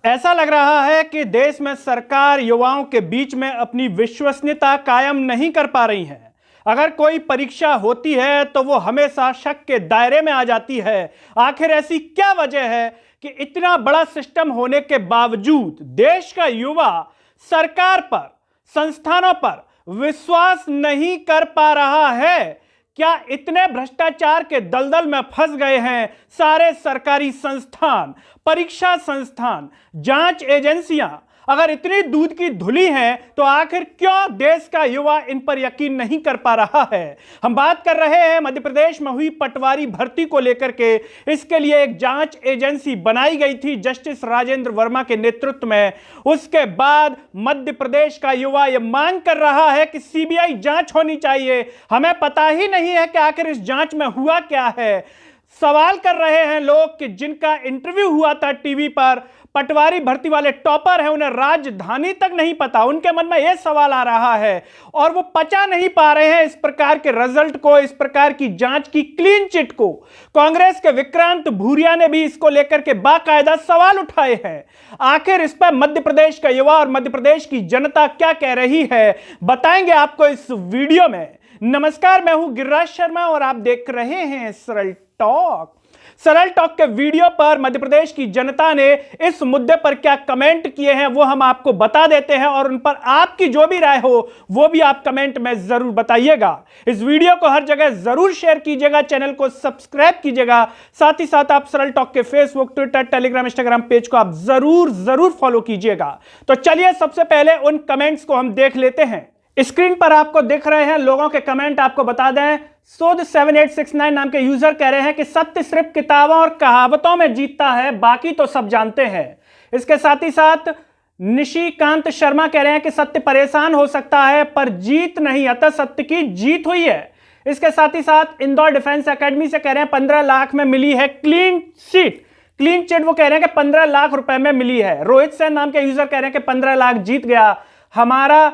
ऐसा लग रहा है कि देश में सरकार युवाओं के बीच में अपनी विश्वसनीयता कायम नहीं कर पा रही है। अगर कोई परीक्षा होती है तो वो हमेशा शक के दायरे में आ जाती है। आखिर ऐसी क्या वजह है कि इतना बड़ा सिस्टम होने के बावजूद देश का युवा सरकार पर, संस्थानों पर विश्वास नहीं कर पा रहा है? क्या इतने भ्रष्टाचार के दलदल में फंस गए हैं सारे सरकारी संस्थान, परीक्षा संस्थान, जांच एजेंसियां? अगर इतनी दूध की धुली हैं तो आखिर क्यों देश का युवा इन पर यकीन नहीं कर पा रहा है? हम बात कर रहे हैं मध्य प्रदेश में हुई पटवारी भर्ती को लेकर के। इसके लिए एक जांच एजेंसी बनाई गई थी जस्टिस राजेंद्र वर्मा के नेतृत्व में। उसके बाद मध्य प्रदेश का युवा यह मांग कर रहा है कि सीबीआई जांच होनी चाहिए। हमें पता ही नहीं है कि आखिर इस जांच में हुआ क्या है। सवाल कर रहे हैं लोग कि जिनका इंटरव्यू हुआ था टीवी पर, पटवारी भर्ती वाले टॉपर हैं, उन्हें राजधानी तक नहीं पता। उनके मन में यह सवाल आ रहा है और वो पचा नहीं पा रहे हैं इस प्रकार के रिजल्ट को, इस प्रकार की जांच की क्लीन चिट को। कांग्रेस के विक्रांत भूरिया ने भी इसको लेकर के बाकायदा सवाल उठाए हैं। आखिर इस पर मध्य प्रदेश का युवा और मध्य प्रदेश की जनता क्या कह रही है, बताएंगे आपको इस वीडियो में। नमस्कार, मैं हूं गिरिराज शर्मा और आप देख रहे हैं सरल टॉक। सरल टॉक के वीडियो पर मध्य प्रदेश की जनता ने इस मुद्दे पर क्या कमेंट किए हैं वो हम आपको बता देते हैं और उन पर आपकी जो भी राय हो वो भी आप कमेंट में जरूर बताइएगा। इस वीडियो को हर जगह जरूर शेयर कीजिएगा, चैनल को सब्सक्राइब कीजिएगा। साथ ही साथ आप सरल टॉक के Facebook, Twitter, Telegram, Instagram page को आप जरूर फॉलो कीजिएगा। तो चलिए सबसे पहले उन कमेंट्स को हम देख लेते हैं। स्क्रीन पर आपको दिख रहे हैं लोगों के कमेंट, आपको बता दें। सोद 7869 नाम के यूजर कह रहे हैं कि सत्य सिर्फ किताबों और कहावतों में जीतता है, बाकी तो सब जानते हैं। इसके साथ ही साथ निशिकांत शर्मा कह रहे हैं कि सत्य परेशान हो सकता है पर जीत नहीं, अतः सत्य की जीत हुई है। इसके साथ ही साथ इंदौर डिफेंस एकेडमी से कह रहे हैं 15 लाख में मिली है क्लीन चिट। क्लीन चिट वो कह रहे हैं कि 15 लाख रुपए में मिली है। रोहित सेन नाम के यूजर कह रहे हैं कि 15 लाख जीत गया, हमारा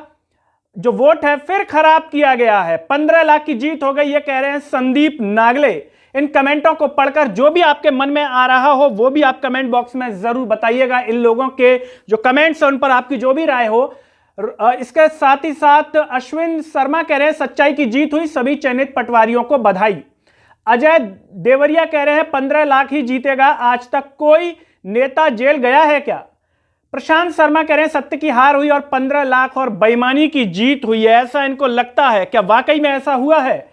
जो वोट है फिर खराब किया गया है, 15 लाख की जीत हो गई, ये कह रहे हैं संदीप नागले। इन कमेंटों को पढ़कर जो भी आपके मन में आ रहा हो वो भी आप कमेंट बॉक्स में जरूर बताइएगा। इन लोगों के जो कमेंट्स हैं उन पर आपकी जो भी राय हो। इसके साथ ही साथ अश्विन शर्मा कह रहे हैं सच्चाई की जीत हुई, सभी चयनित पटवारियों को बधाई। अजय देवरिया कह रहे हैं 15 लाख ही जीतेगा, आज तक कोई नेता जेल गया है क्या? प्रशांत शर्मा कह रहे हैं सत्य की हार हुई और 15 लाख और बेईमानी की जीत हुई है, ऐसा इनको लगता है। क्या वाकई में ऐसा हुआ है?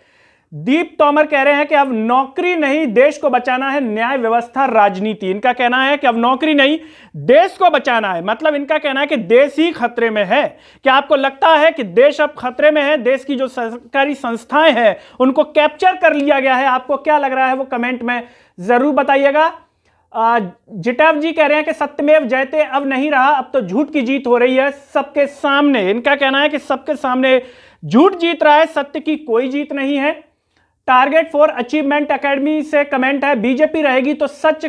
दीप तोमर कह रहे हैं कि अब नौकरी नहीं, देश को बचाना है, न्याय व्यवस्था राजनीति। इनका कहना है कि अब नौकरी नहीं, देश को बचाना है। मतलब इनका कहना है कि देश ही खतरे में है। क्या आपको लगता है कि देश अब खतरे में है? देश की जो सरकारी संस्थाएं हैं उनको कैप्चर कर लिया गया है? आपको क्या लग रहा है वो कमेंट में जरूर बताइएगा। जिटाव जी कह रहे हैं कि सत्यमेव जयते अब नहीं रहा, अब तो झूठ की जीत हो रही है सबके सामने। इनका कहना है कि सबके सामने झूठ जीत रहा है, सत्य की कोई जीत नहीं है। टारगेट फॉर अचीवमेंट एकेडमी से कमेंट है बीजेपी रहेगी तो सच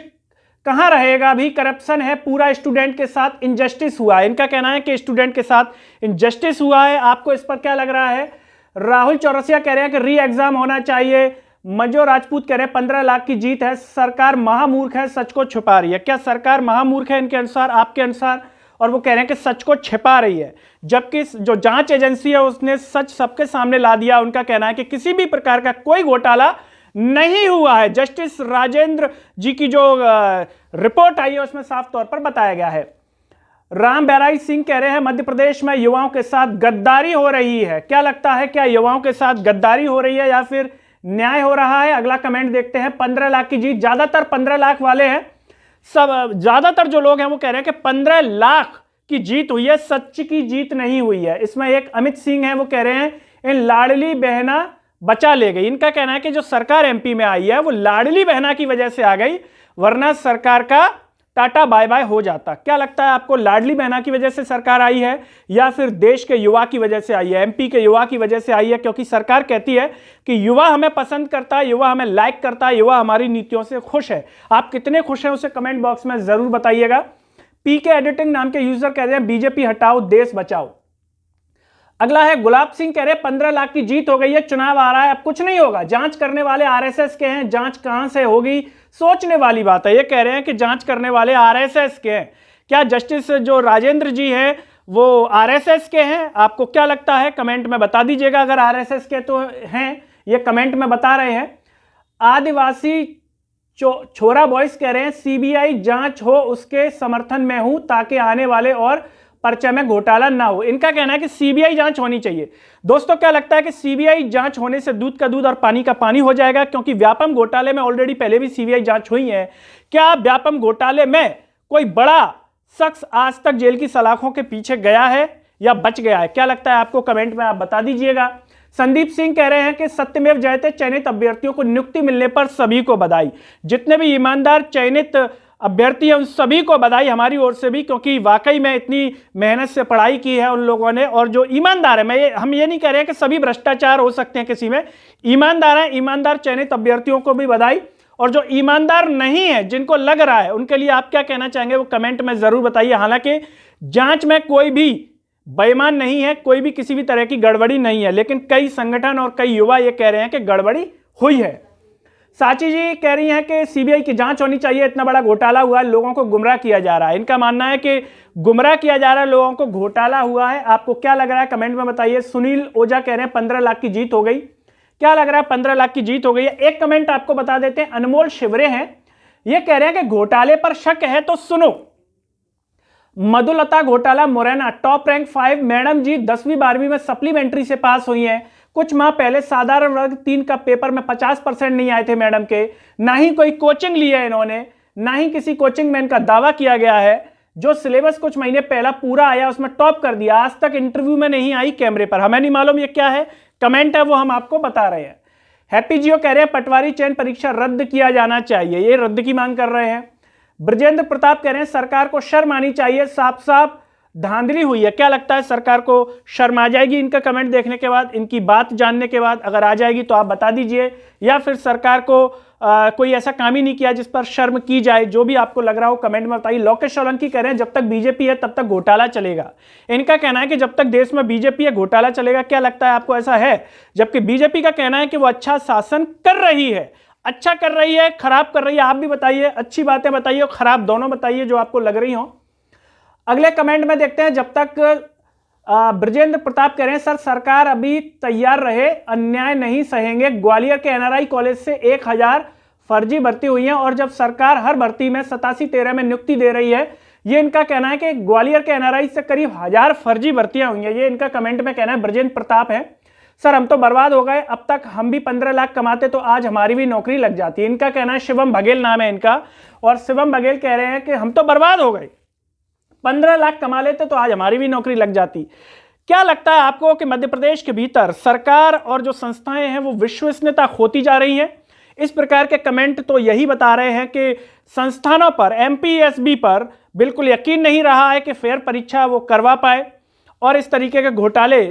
कहां रहेगा, अभी करप्शन है पूरा, स्टूडेंट के साथ इनजस्टिस हुआ है। इनका कहना है कि स्टूडेंट के साथ इनजस्टिस हुआ है। आपको इस पर क्या लग रहा है? राहुल चौरसिया कह रहे हैं कि री एग्जाम होना चाहिए। मंजो राजपूत कह रहे हैं 15 लाख की जीत है, सरकार महामूर्ख है, सच को छुपा रही है। क्या सरकार महामूर्ख है इनके अनुसार, आपके अनुसार? और वो कह रहे हैं कि सच को छिपा रही है, जबकि जो जांच एजेंसी है उसने सच सबके सामने ला दिया। उनका कहना है कि किसी भी प्रकार का कोई घोटाला नहीं हुआ है। जस्टिस राजेंद्र जी की जो रिपोर्ट आई है उसमें साफ तौर पर बताया गया है। राम बैराई सिंह कह रहे हैं मध्य प्रदेश में युवाओं के साथ गद्दारी हो रही है। क्या लगता है, क्या युवाओं के साथ गद्दारी हो रही है या फिर न्याय हो रहा है? अगला कमेंट देखते हैं। 15 लाख की जीत, ज्यादातर 15 लाख वाले हैं, सब ज्यादातर जो लोग हैं वो कह रहे हैं कि 15 लाख की जीत हुई है, सच की जीत नहीं हुई है। इसमें एक अमित सिंह है, वो कह रहे हैं इन लाडली बहना बचा ले गई। इनका कहना है कि जो सरकार एमपी में आई है वो लाडली बहना की वजह से आ गई, वरना सरकार का टाटा बाय बाय हो जाता। क्या लगता है आपको, लाडली बहना की वजह से सरकार आई है या फिर देश के युवा की वजह से आई है, एमपी के युवा की वजह से आई है? क्योंकि सरकार कहती है कि युवा हमें पसंद करता है, युवा हमें लाइक करता है, युवा हमारी नीतियों से खुश है। आप कितने खुश हैं उसे कमेंट बॉक्स में जरूर बताइएगा। पीके एडिटिंग नाम के यूजर कह रहे हैं बीजेपी हटाओ, देश बचाओ। अगला है गुलाब सिंह, कह रहे 15 लाख की जीत हो गई है, चुनाव आ रहा है, अब कुछ नहीं होगा। जांच करने वाले आरएसएस के हैं, जांच कहां से होगी, सोचने वाली बात है। ये कह रहे हैं कि जांच करने वाले आरएसएस के हैं। क्या जस्टिस जो राजेंद्र जी हैं वो आरएसएस के हैं? आपको क्या लगता है, कमेंट में बता दीजिएगा। अगर आरएसएस के तो हैं, ये कमेंट में बता रहे हैं। आदिवासी छोरा बॉयज कह रहे हैं सीबीआई जांच हो, उसके समर्थन में हूं ताकि आने वाले और पर्चे में घोटाला ना हो। इनका कहना है कि सीबीआई जांच होनी चाहिए। दोस्तों, क्या लगता है कि सीबीआई जांच होने से दूध का दूध और पानी का पानी हो जाएगा? क्योंकि व्यापम घोटाले में ऑलरेडी पहले भी सीबीआई जांच हुई है। क्या व्यापम घोटाले में कोई बड़ा शख्स आज तक जेल की सलाखों के पीछे गया है या बच गया है? क्या लगता है आपको, कमेंट में आप बता दीजिएगा। संदीप सिंह कह रहे हैं कि सत्यमेव जयते चयनित अभ्यर्थियों को नियुक्ति मिलने पर सभी को बधाई। जितने भी ईमानदार चयनित अभ्यर्थी हैं उन सभी को बधाई हमारी ओर से भी, क्योंकि वाकई में इतनी मेहनत से पढ़ाई की है उन लोगों ने। और जो ईमानदार है, हम ये नहीं कह रहे हैं कि सभी भ्रष्टाचार हो सकते हैं किसी में, ईमानदार हैं, ईमानदार चयनित अभ्यर्थियों को भी बधाई। और जो ईमानदार नहीं है, जिनको लग रहा है, उनके लिए आप क्या कहना चाहेंगे वो कमेंट में जरूर बताइए। हालांकि जांच में कोई भी बेईमान नहीं है, कोई भी किसी भी तरह की गड़बड़ी नहीं है, लेकिन कई संगठन और कई युवा ये कह रहे हैं कि गड़बड़ी हुई है। साची जी कह रही हैं कि सीबीआई की जांच होनी चाहिए, इतना बड़ा घोटाला हुआ है, लोगों को गुमराह किया जा रहा है। इनका मानना है कि गुमराह किया जा रहा है, लोगों को घोटाला हुआ है। आपको क्या लग रहा है, कमेंट में बताइए। सुनील ओझा कह रहे हैं 15 लाख की जीत हो गई। क्या लग रहा है, 15 लाख की जीत हो गई है? एक कमेंट आपको बता देते हैं, अनमोल शिवरे हैं, ये कह रहे हैं कि घोटाले पर शक है तो सुनो। मधुलता घोटाला मुरैना, टॉप रैंक 5 मैडम जी 10वीं 12वीं में सप्लीमेंट्री से पास हुई हैं। कुछ माह पहले साधारण वर्ग 3 का पेपर में 50% नहीं आए थे मैडम के। ना ही कोई कोचिंग ली है इन्होंने, ना ही किसी कोचिंग में इनका दावा किया गया है। जो सिलेबस कुछ महीने पहला पूरा आया उसमें टॉप कर दिया, आज तक इंटरव्यू में नहीं आई कैमरे पर। हमें नहीं मालूम ये क्या है, कमेंट है वो हम आपको बता रहे हैं। हैप्पी जियो कह रहे हैं पटवारी चयन परीक्षा रद्द किया जाना चाहिए, ये रद्द की मांग कर रहे हैं। ब्रजेंद्र प्रताप कह रहे हैं सरकार को शर्म आनी चाहिए, साफ साफ धांधली हुई है। क्या लगता है, सरकार को शर्म आ जाएगी इनका कमेंट देखने के बाद, इनकी बात जानने के बाद? अगर आ जाएगी तो आप बता दीजिए, या फिर सरकार को कोई ऐसा काम ही नहीं किया जिस पर शर्म की जाए। जो भी आपको लग रहा हो कमेंट में बताइए। लोकेश सोलंकी कह रहे हैं जब तक बीजेपी है तब तक घोटाला चलेगा। इनका कहना है कि जब तक देश में बीजेपी है घोटाला चलेगा। क्या लगता है आपको, ऐसा है? जबकि बीजेपी का कहना है कि वो अच्छा शासन कर रही है। अच्छा कर रही है, खराब कर रही है? आप भी बताइए, अच्छी बातें बताइए और खराब दोनों बताइए जो आपको लग रही हो। अगले कमेंट में देखते हैं। जब तक ब्रजेंद्र प्रताप कह रहे हैं सर सरकार अभी तैयार रहे, अन्याय नहीं सहेंगे। ग्वालियर के एनआरआई कॉलेज से 1000 फर्जी भर्ती हुई हैं और जब सरकार हर भर्ती में 87-13 में नियुक्ति दे रही है, ये इनका कहना है कि ग्वालियर के एनआरआई से करीब 1000 फर्जी भर्तियां हुई हैं। ये इनका कमेंट में कहना है ब्रजेंद्र प्रताप है। सर हम तो बर्बाद हो गए, अब तक हम भी 15 लाख कमाते तो आज हमारी भी नौकरी लग जाती। इनका कहना है, शिवम बघेल नाम है इनका, और शिवम बघेल कह रहे हैं कि हम तो बर्बाद हो गए, 15 लाख कमा लेते तो आज हमारी भी नौकरी लग जाती। क्या लगता है आपको कि मध्य प्रदेश के भीतर सरकार और जो संस्थाएं हैं वो विश्वसनीयता खोती जा रही हैं? इस प्रकार के कमेंट तो यही बता रहे हैं कि संस्थानों पर, एमपीएसबी पर बिल्कुल यकीन नहीं रहा है कि फेयर परीक्षा वो करवा पाए, और इस तरीके के घोटाले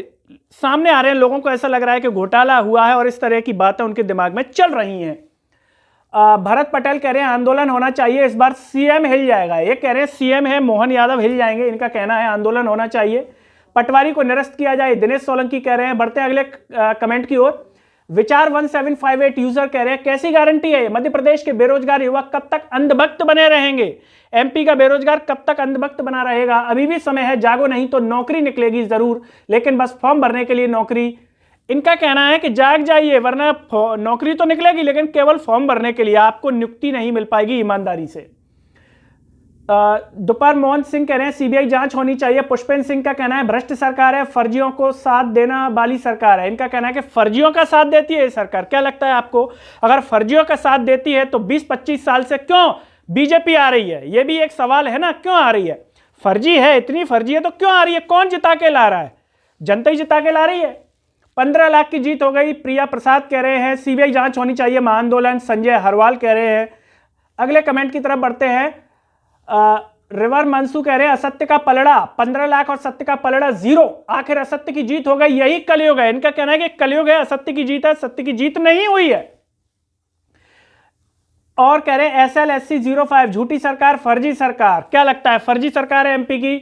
सामने आ रहे हैं। लोगों को ऐसा लग रहा है कि घोटाला हुआ है और इस तरह की बातें उनके दिमाग में चल रही हैं। भरत पटेल कह रहे हैं आंदोलन होना चाहिए, इस बार सीएम हिल जाएगा। ये कह रहे हैं सीएम है मोहन यादव, हिल जाएंगे। इनका कहना है आंदोलन होना चाहिए, पटवारी को निरस्त किया जाए। दिनेश सोलंकी कह रहे हैं। बढ़ते अगले कमेंट की ओर। विचार 1758 यूजर कह रहे हैं कैसी गारंटी है मध्य प्रदेश के बेरोजगार युवक कब तक अंधभक्त बने रहेंगे? एमपी का बेरोजगार कब तक अंधभक्त बना रहेगा? अभी भी समय है, जागो नहीं तो नौकरी निकलेगी जरूर, लेकिन बस फॉर्म भरने के लिए नौकरी। इनका कहना है कि जाग जाइए वरना नौकरी तो निकलेगी लेकिन केवल फॉर्म भरने के लिए, आपको नियुक्ति नहीं मिल पाएगी ईमानदारी से। दोपहर मोहन सिंह कह रहे हैं सीबीआई जांच होनी चाहिए। पुष्पेंद्र सिंह का कहना है भ्रष्ट सरकार है, फर्जियों को साथ देना वाली सरकार है। इनका कहना है कि फर्जियों का साथ देती है ये सरकार। क्या लगता है आपको, अगर फर्जियों का साथ देती है तो 20-25 साल से क्यों बीजेपी आ रही है? ये भी एक सवाल है ना, क्यों आ रही है? फर्जी है, इतनी फर्जी है तो क्यों आ रही है? कौन जिता के ला रहा है? जनता ही जिता के ला रही है। 15 लाख की जीत हो गई, प्रिया प्रसाद कह रहे हैं सीबीआई जांच होनी चाहिए, महाआंदोलन। संजय हरवाल कह रहे हैं। अगले कमेंट की तरफ बढ़ते हैं। रिवर मंसू कह रहे हैं असत्य का पलड़ा, 15 लाख और सत्य का पलड़ा 0, आखिर असत्य की जीत हो गई, यही कलयुग है। इनका कहना है कि कलयुग है, असत्य की जीत है, सत्य की जीत नहीं हुई है। और कह रहे हैं SLSC 05 झूठी सरकार, फर्जी सरकार। क्या लगता है, फर्जी सरकार है एमपी की?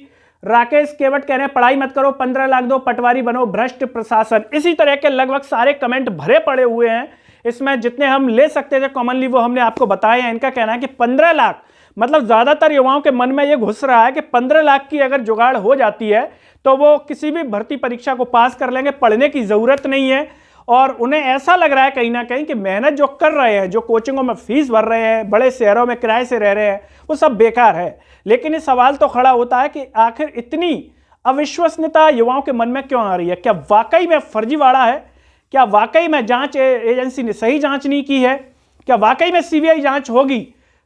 राकेश केवट कह रहे हैं पढ़ाई मत करो, 15 लाख दो, पटवारी बनो, भ्रष्ट प्रशासन। इसी तरह के लगभग सारे कमेंट भरे पड़े हुए हैं। इसमें जितने हम ले सकते थे कॉमनली वो हमने आपको बताए हैं। इनका कहना है कि 15 लाख मतलब ज्यादातर युवाओं के मन में यह घुस रहा है कि 15 लाख की अगर जुगाड़ हो जाती है तो वो किसी भी भर्ती परीक्षा को पास कर लेंगे, पढ़ने की जरूरत नहीं है। और उन्हें ऐसा लग रहा है कहीं ना कहीं कि मेहनत जो कर रहे हैं, जो कोचिंगों में फीस भर रहे हैं, बड़े शहरों में किराए से रह रहे हैं, वो सब बेकार है। लेकिन ये सवाल तो खड़ा होता है कि आखिर इतनी अविश्वसनीयता युवाओं के मन में क्यों आ रही है? क्या वाकई में फर्जीवाड़ा है? क्या वाकई में जांच एजेंसी ने सही जांच नहीं की है? क्या वाकई में सीबीआई जांच होगी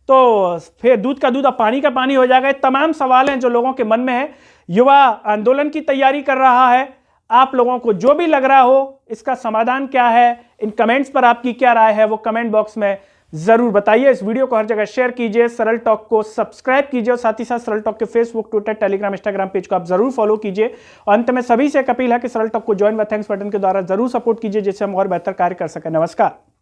तो फिर दूध का दूध और पानी का पानी हो जाएगा? तमाम सवाल हैं जो लोगों के मन में है। युवा आंदोलन की तैयारी कर रहा है। आप लोगों को जो भी लग रहा हो, इसका समाधान क्या है, इन कमेंट्स पर आपकी क्या राय है, वो कमेंट बॉक्स में जरूर बताइए। इस वीडियो को हर जगह शेयर कीजिए, सरल टॉक को सब्सक्राइब कीजिए और साथ ही साथ सरल टॉक के Facebook, Twitter, Telegram, Instagram page को आप जरूर फॉलो कीजिए। और अंत में सभी से एक अपील है कि सरल टॉक को ज्वाइन व थैंक्स बटन के द्वारा जरूर सपोर्ट कीजिए, जिससे हम और बेहतर कार्य कर सकें। नमस्कार।